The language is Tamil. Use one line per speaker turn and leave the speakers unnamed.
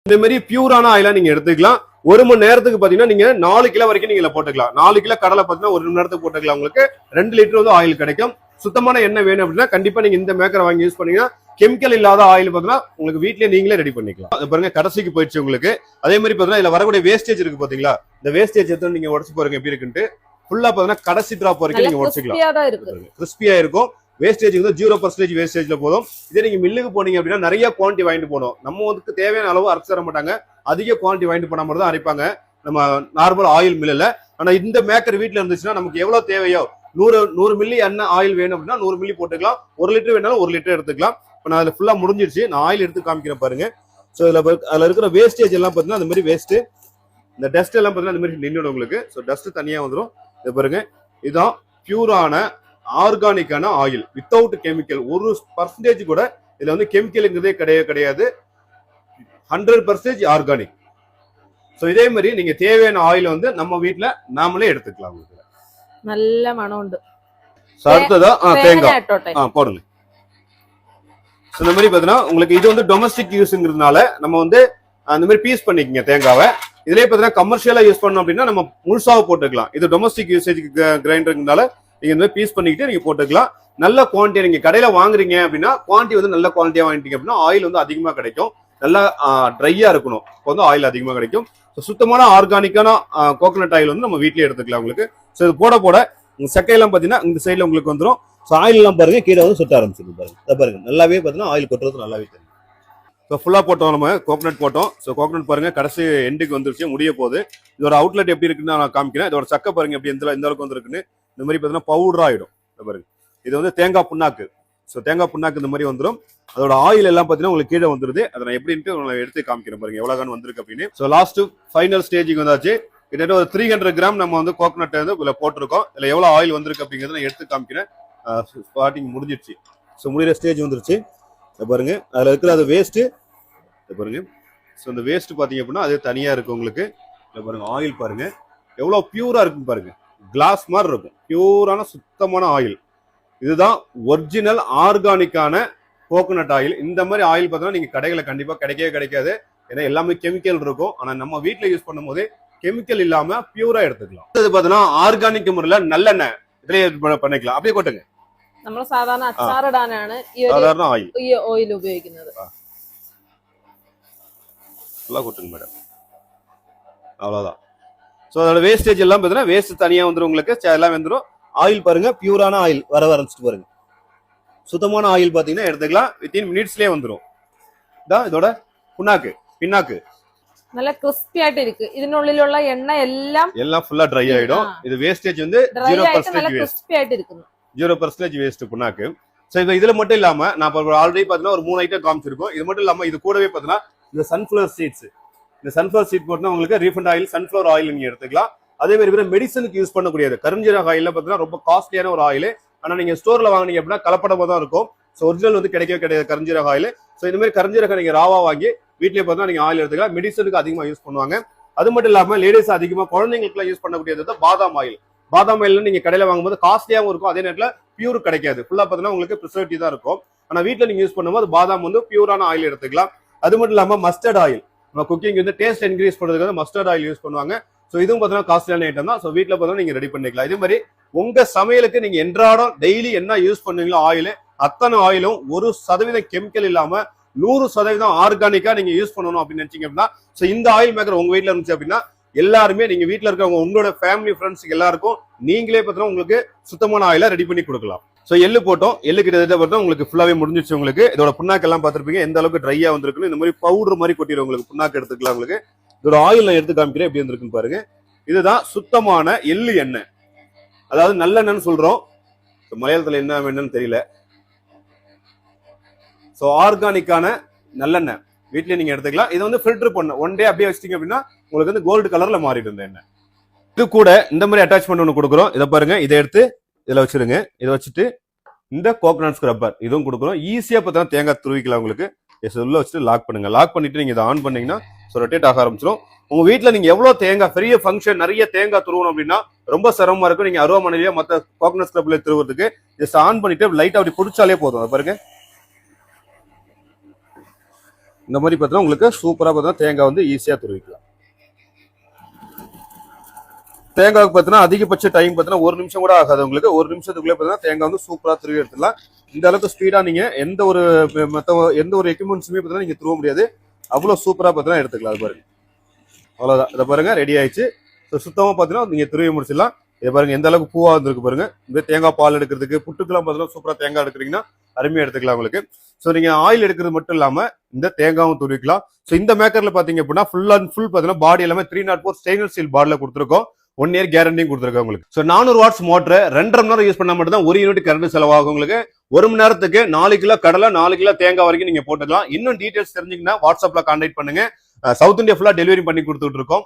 இந்த மாதிரி பியூரான ஆயிலா நீங்க எடுத்துக்கலாம். 1 மணி நேரத்துக்கு பாத்தீங்கன்னா நீங்க 4 கிலோ வரைக்கும் நீங்க போட்டுக்கலாம். 4 கிலோ கடலை பாத்தீங்கன்னா 1 மணி நேரத்துக்கு போட்டுக்கலாம். உங்களுக்கு 2 லிட்டர் வந்து ஆயில் கிடைக்கும். சுத்தமான எண்ணெய் வேணும் அப்படின்னா கண்டிப்பா நீங்க இந்த மேக்கரை வாங்கி யூஸ் பண்ணீங்கன்னா கெமிக்கல் இல்லாத ஆயில் பாத்தீங்கன்னா உங்களுக்கு வீட்லயே நீங்களே ரெடி பண்ணிக்கலாம். அது பாருங்க கடைசிக்கு போயிடுச்சு உங்களுக்கு. அதே மாதிரி பாத்தீங்கன்னா இதுல வரக்கூடிய வேஸ்டேஜ் இருக்கு பாத்தீங்களா, இந்த வேஸ்டேஜ் எடுத்து நீங்க உடச்சு பாருங்க எப்படி இருக்குன்ட்டு. ஃபுல்லா பாத்தீங்கன்னா கடைசி டிராப் வரைக்கும் நீங்க உடச்சுக்கலாம். கிறிஸ்பியா இருக்கும். வேஸ்டேஜ் வந்து 0% வேஸ்டேஜ்ல போதும். இதே நீங்க மில்லுக்கு போனீங்க அப்படின்னா நிறைய குவான்டிட்டி வாங்கிட்டு போகணும். நம்ம வந்து தேவையான அளவு அரைச்சு தர மாட்டாங்க. அதிக குவான்டிட்டி வாங்கிட்டு போனா மட்டும் தான் அரைப்பாங்க நம்ம நார்மல் ஆயில் மில்லுல. ஆனா இந்த மேக்கர் வீட்டுல இருந்துச்சுன்னா நமக்கு எவ்வளவு தேவையோ 100 மில்லி எண்ணெய் ஆயில் வேணும் அப்படின்னா 100 மில்லி போட்டுக்கலாம். 1 லிட்டர் வேணாலும் 1 லிட்டர் எடுத்துக்கலாம். இப்போ நான் அதுல ஃபுல்லா முடிஞ்சிருச்சு. நான் ஆயில் எடுத்து காமிக்கிறேன் பாருங்க. ஸோ அதுல இருக்கிற வேஸ்டேஜ் எல்லாம் பாத்தீங்கன்னா அந்த மாதிரி வேஸ்ட், இந்த டஸ்ட் எல்லாம் பாத்தீங்கன்னா அந்த மாதிரி நின்றுடும் உங்களுக்கு. ஸோ டஸ்ட் தனியா வந்துடும். இது பாருங்க, இதுதான் பியூரான ஆர்கானிக்கான ஆயில் வித்தவுட் கெமிக்கல். 1% கூட இதுல வந்து கெமிக்கல்ங்கிறதே கிடையாது. 100% ஆர்கானிக். சோ இதே மாதிரி நீங்க தேவையான ஆயில் வந்து நம்ம வீட்ல நாமளே எடுத்துக்கலாம். உங்களுக்கு
நல்ல மனம் உண்டு.
அடுத்ததா தேங்காய் போடுங்க. இந்த மாதிரி பாத்தீங்கன்னா உங்களுக்கு இது வந்து டொமஸ்டிக் யூஸ்ங்கிறதுனால நம்ம வந்து அந்த மாதிரி பீஸ் பண்ணிக்கங்க தேங்காவை. இதுலயே பாத்தீங்கன்னா கமர்ஷியலா யூஸ் பண்ணோம் அப்படின்னா நம்ம முழுசாவை போட்டுக்கலாம். இது டொமஸ்டிக் யூசேஜ் கிரைண்டர்னால நீங்க இந்த மாதிரி பீஸ் பண்ணிக்கிட்டு நீங்க போட்டுக்கலாம். நல்ல குவான்டிட்டி நீங்க கடையில வாங்குறீங்க அப்படின்னா குவான்டிட்டி வந்து நல்ல குவான்டிட்டியா வாங்கிட்டீங்க அப்படின்னா ஆயில் வந்து அதிகமா கிடைக்கும். நல்லா ட்ரையா இருக்கணும். இப்போ வந்து ஆயில் அதிகமா கிடைக்கும். சுத்தமான ஆர்கானிக்கான கோகனட் ஆயில் வந்து நம்ம வீட்லயே எடுத்துக்கலாம் உங்களுக்கு. ஸோ இது போட போட சக்கையெல்லாம் பாத்தீங்கன்னா இந்த சைட்ல உங்களுக்கு வந்துடும். ஸோ ஆயில் எல்லாம் பாருங்க கீழே வந்து சுட்ட ஆரம்பிச்சிருக்கு பாருங்க. பாருங்க நல்லாவே பாத்தீங்கன்னா ஆயில் கொட்டுறது நல்லாவே தெரியும். ஸோ ஃபுல்லா போட்டோம், நம்ம கோகனட் போட்டோம். ஸோ கோகனட் பாருங்க கடைசி எண்டுக்கு வந்துருச்சு, முடிய போகுது. இதோட அவுட்லெட் எப்படி இருக்குன்னு நான் காமிக்கிறேன். இதோட சக்கை பாருங்க எப்படி எந்த அளவுக்கு வந்துருக்குன்னு. இந்த மாதிரி பாத்தீங்கன்னா பவுடர் ஆயிடும் பாருங்க. இது வந்து தேங்காய் புண்ணாக்கு. ஸோ தேங்காய் புண்ணாக்கு இந்த மாதிரி வந்துடும். அதோட ஆயில் எல்லாம் பாத்தீங்கன்னா உங்களுக்கு கீழே வந்துருது. அதை நான் எப்படின்ட்டு உங்களுக்கு எடுத்து காமிக்கிறேன் பாருங்க எவ்வளவு வந்திருக்கு அப்படின்னு. ஸோ லாஸ்ட் ஃபைனல் ஸ்டேஜுக்கு வந்தாச்சு. கிட்டத்தட்ட ஒரு 300 கிராம் நம்ம வந்து கோகனட் வந்து இதுல போட்டிருக்கோம். இதுல எவ்வளவு ஆயில் வந்திருக்கு அப்படிங்கறத நான் எடுத்து காமிக்கிறேன். ஸ்டார்டிங் முடிஞ்சிருச்சு. ஸோ முடிகிற ஸ்டேஜ் வந்துருச்சு பாருங்க. அதுல இருக்கிற அது வேஸ்ட் பாருங்க. ஸோ இந்த வேஸ்ட் பாத்தீங்க அப்படின்னா அது தனியா இருக்கு உங்களுக்கு. பாருங்க ஆயில் பாருங்க எவ்வளவு பியூரா இருக்குன்னு பாருங்க. கிளாஸ் மாதிரி இருக்கும். பியூரான சுத்தமான ஆயில். இதுதான் ஒரிஜினல் ஆர்கானிக்கான கோகனட் ஆயில். இந்த மாதிரி ஆயில் பார்த்தீங்கன்னா நீங்க கடைகளை கண்டிப்பா கிடைக்கவே கிடைக்காது. ஏன்னா எல்லாமே கெமிக்கல் இருக்கும். ஆனா நம்ம வீட்டுல யூஸ் பண்ணும் போதே கெமிக்கல் இல்லாம பியூரா எடுத்துக்கலாம். இது பாத்தீங்கன்னா ஆர்கானிக் முறையில நல்லெண்ணெய் இதுல பண்ணிக்கலாம். அப்படியே கொட்டுங்க.
നമ്മൾ സാധാരണ അച്ചാറിടാനാണ് ഈ ഓയിൽ ഉപയോഗിക്കുന്നത്.
கொட்டுங்க மேடம். அவ்வளவுதான். ஸோ அதோட வேஸ்டேஜ் எல்லாம் பார்த்தீங்கன்னா வேஸ்ட் தனியா வந்துடும் உங்களுக்கு. எல்லாம் வந்துடும். ஆயில் பாருங்க பியூரான ஆயில் வர ஆரம்பிச்சுட்டு பாருங்க. சுத்தமான ஆயில் பாத்தீங்கன்னா எடுத்துக்கலாம். வித்தின் மினிட்ஸ்லயே வந்துடும். இதான் இதோட பின்னாக்கு
நல்ல கிறிஸ்பி ஆயிட்டு இருக்கு. ഇതിനുള്ളിലുള്ള എണ്ണ എല്ലാം
ஃபுல்லா ட்ரை ஆயிடும். இது வேஸ்டேஜ் வந்து 0%
கிறிஸ்பி ஆயிட்டு இருக்கு.
0% வேஸ்ட் புண்ணாக்கு. சோ இதுல மட்டும் இல்லாம நான் ஆல்ரெடி பாத்தீங்கன்னா ஒரு 3 ஐட்டம் காமிச்சிருக்கோம். இது மட்டும் இல்லாம இது கூடவே பாத்தீங்கன்னா இந்த சன்ஃபிளவர் சீட்ஸ், இந்த சன்ஃபிளவர் சீட் போட்டுனா உங்களுக்கு ரீஃபண்ட் ஆயில் சன்ஃபிளவர் ஆயில் நீங்க எடுத்துக்கலாம். அதே மாதிரி மெடிசனுக்கு யூஸ் பண்ணக்கூடியது கருஞ்சீரக ஆயில் பாத்தீங்கன்னா ரொம்ப காஸ்ட்லியான ஒரு ஆயில். ஆனா நீங்க ஸ்டோர்ல வாங்கினீங்க அப்படின்னா கலப்படமா தான் இருக்கும். ஸோ ஒரிஜினல் வந்து கிடைக்கவே கிடையாது கருஞ்சீரக ஆயில். ஸோ இந்த மாதிரி கருஞ்சீரக நீங்க ராவா வாங்கி வீட்லயே பார்த்தா நீங்க ஆயில் எடுத்துக்கலாம். மெடிசனுக்கு அதிகமா யூஸ் பண்ணுவாங்க. அது மட்டும் இல்லாம லேடிஸ் அதிகமா குழந்தைங்களுக்கு யூஸ் பண்ணக்கூடியது பாதாம் ஆயில். பாதாம் ஆயில் நீங்க கடையில வாங்கும்போது காஸ்ட்லியாவும் இருக்கும். அதே நேரத்தில் பியூர் கிடைக்காது. ஃபுல்லா பார்த்தீங்கன்னா உங்களுக்கு ப்ரிசர்வேட்டிவ் தான் இருக்கும். ஆனா வீட்டுல நீங்க யூஸ் பண்ணும்போது பாதாம் வந்து பியூரான ஆயில் எடுத்துக்கலாம். அது மட்டும் இல்லாம மஸ்டர்ட் ஆயில் நம்ம குக்கிங் வந்து டேஸ்ட் இன்க்ரீஸ் பண்றதுக்கு வந்து மஸ்டர்ட் ஆயில் யூஸ் பண்ணுவாங்க. ஸோ இதுவும் பார்த்தீங்கன்னா காஸ்ட்லியான ஐட்டம் தான். ஸோ வீட்டில் பார்த்தீங்கன்னா நீங்க ரெடி பண்ணிக்கலாம். இதே மாதிரி உங்க சமையலுக்கு நீங்க என்றாடம் டெய்லி என்ன யூஸ் பண்ணுவீங்களோ ஆயில் அத்தனை ஆயிலும் 1% கெமிக்கல் இல்லாம 100% ஆர்கானிக்கா நீங்க யூஸ் பண்ணணும் அப்படின்னு நினைச்சீங்க அப்படின்னா ஸோ இந்த ஆயில் மேக்கர் உங்க வீட்டுல இருந்துச்சு அப்படின்னா எல்லாருமே நீங்க வீட்டுல இருக்கவங்க உங்களோட ஃபேமிலி ஃப்ரெண்ட்ஸுக்கு எல்லாருக்கும் நீங்களே பார்த்தீங்கன்னா உங்களுக்கு சுத்தமான ஆயில ரெடி பண்ணி கொடுக்கலாம். ஸோ எள்ளு போட்டோம். எள்ளு கிட்டத்தட்ட பார்த்தா உங்களுக்கு ஃபுல்லாவே முடிஞ்சிச்சு. உங்களுக்கு இதோட புண்ணாக்கெல்லாம் பார்த்துருப்பீங்க எந்த அளவுக்கு ட்ரையா வந்திருக்குன்னு. இந்த மாதிரி பவுடர் மாதிரி கொட்டிடும் உங்களுக்கு. புண்ணாக்கு எடுத்துக்கலாம். உங்களுக்கு இதோட ஆயில் நான் எடுத்து காமிக்கிறேன் எப்படி இருந்திருக்குன்னு பாருங்க. இதுதான் சுத்தமான எள்ளு எண்ணெய், அதாவது நல்லெண்ணெய்னு சொல்றோம். மலையாளத்துல என்ன வேணும்னு தெரியல. ஸோ ஆர்கானிக்கான நல்லெண்ணெய் வீட்லயே நீங்க எடுத்துக்கலாம். இதை வந்து ஃபில்டர் பண்ண 1 டே அப்படியே வச்சிட்டீங்க அப்படின்னா உங்களுக்கு வந்து கோல்டு கலர்ல மாறிட்டு இருந்த எண்ணெய். இது கூட இந்த மாதிரி அட்டாச்மெண்ட் ஒன்று கொடுக்குறோம். இதை பாருங்க. இதை எடுத்து இதுல வச்சிருங்க. இதை வச்சுட்டு இந்த கோகனட் ஸ்க்ரப்பர் இதுவும் கொடுக்குறோம். ஈஸியா பார்த்தா தேங்காய் துருவிக்கலாம். உங்களுக்கு உள்ள வச்சுட்டு லாக் பண்ணுங்க. லாக் பண்ணிட்டு நீங்க இதை ஆன் பண்ணீங்கன்னா ரொட்டேட் ஆக ஆரம்பிச்சிடும். உங்க வீட்டுல நீங்க எவ்வளவு தேங்காய் பெரிய ஃபங்க்ஷன் நிறைய தேங்காய் துருவணும் அப்படின்னா ரொம்ப சிரமமா இருக்கும். நீங்க அருவாமனையிலேயே மற்ற கோகனட் ஸ்க்ரப்ல திருவுறதுக்கு ஜஸ்ட் ஆன் பண்ணிட்டு லைட்டா அப்படி பிடிச்சாலே போதும். அதை பாருங்க இந்த மாதிரி பார்த்தீங்கன்னா உங்களுக்கு சூப்பரா பார்த்தீங்கன்னா தேங்காய் வந்து ஈஸியா துருவிக்கலாம். தேங்காய்க்கு பார்த்தீங்கன்னா அதிகபட்ச டைம் பார்த்தீங்கன்னா 1 நிமிஷம் கூட ஆகாது உங்களுக்கு. 1 நிமிஷத்துக்குள்ளே பார்த்தீங்கன்னா தேங்காய் வந்து சூப்பரா துருவி எடுத்துக்கலாம். இந்த அளவுக்கு ஸ்பீடா நீங்க எந்த ஒரு எக்யூப்மெண்ட்ஸுமே பார்த்தீங்கன்னா நீங்க துருவ முடியாது. அவ்வளவு சூப்பரா பார்த்தீங்கன்னா எடுத்துக்கலாம். அது பாருங்க, அவ்வளவுதான். இதை பாருங்க ரெடி ஆயிடுச்சு. சுத்தமா பார்த்தீங்கன்னா நீங்க துருவி முடிச்சிடலாம். இதை பாருங்க எந்த அளவுக்கு பூவா இருந்திருக்கு பாருங்க. இந்த தேங்காய் பால் எடுக்கிறதுக்கு புட்டுக்கெல்லாம் பார்த்தீங்கன்னா சூப்பரா தேங்காய் எடுக்கிறீங்கன்னா அருமையா எடுத்துக்கலாம் உங்களுக்கு. ஸோ நீங்க ஆயில் எடுக்கிறது மட்டும் இல்லாம இந்த தேங்காயும் துருவிக்கலாம். ஸோ இந்த மேக்கர்ல பாத்தீங்க அப்படின்னா ஃபுல் அண்ட் ஃபுல் பார்த்தீங்கன்னா பாடி எல்லாமே 304 ஸ்டெயின்லெஸ் ஸ்டீல் பாடில கொடுத்துருக்கோம். 1 இயர் கேரண்டியும் கொடுத்துருக்கோம் உங்களுக்கு. ஸோ 400 வாட்ஸ் மோட்டர் 2.5 மணி நேரம் யூஸ் பண்ணா மட்டும் தான் 1 யூனிட் கரண்ட் செலவாகும் உங்களுக்கு. 1 மணி நேரத்துக்கு 4 கிலோ கடலை 4 கிலோ தேங்காய் வரைக்கும் நீங்க போட்டுக்கலாம். இன்னும் டீடைல்ஸ் தெரிஞ்சுங்கன்னா வாட்ஸ்அப்ல கான்டாக்ட் பண்ணுங்க. சவுத் இந்தியா ஃபுல்லா டெலிவரி பண்ணி கொடுத்துட்டு இருக்கோம்.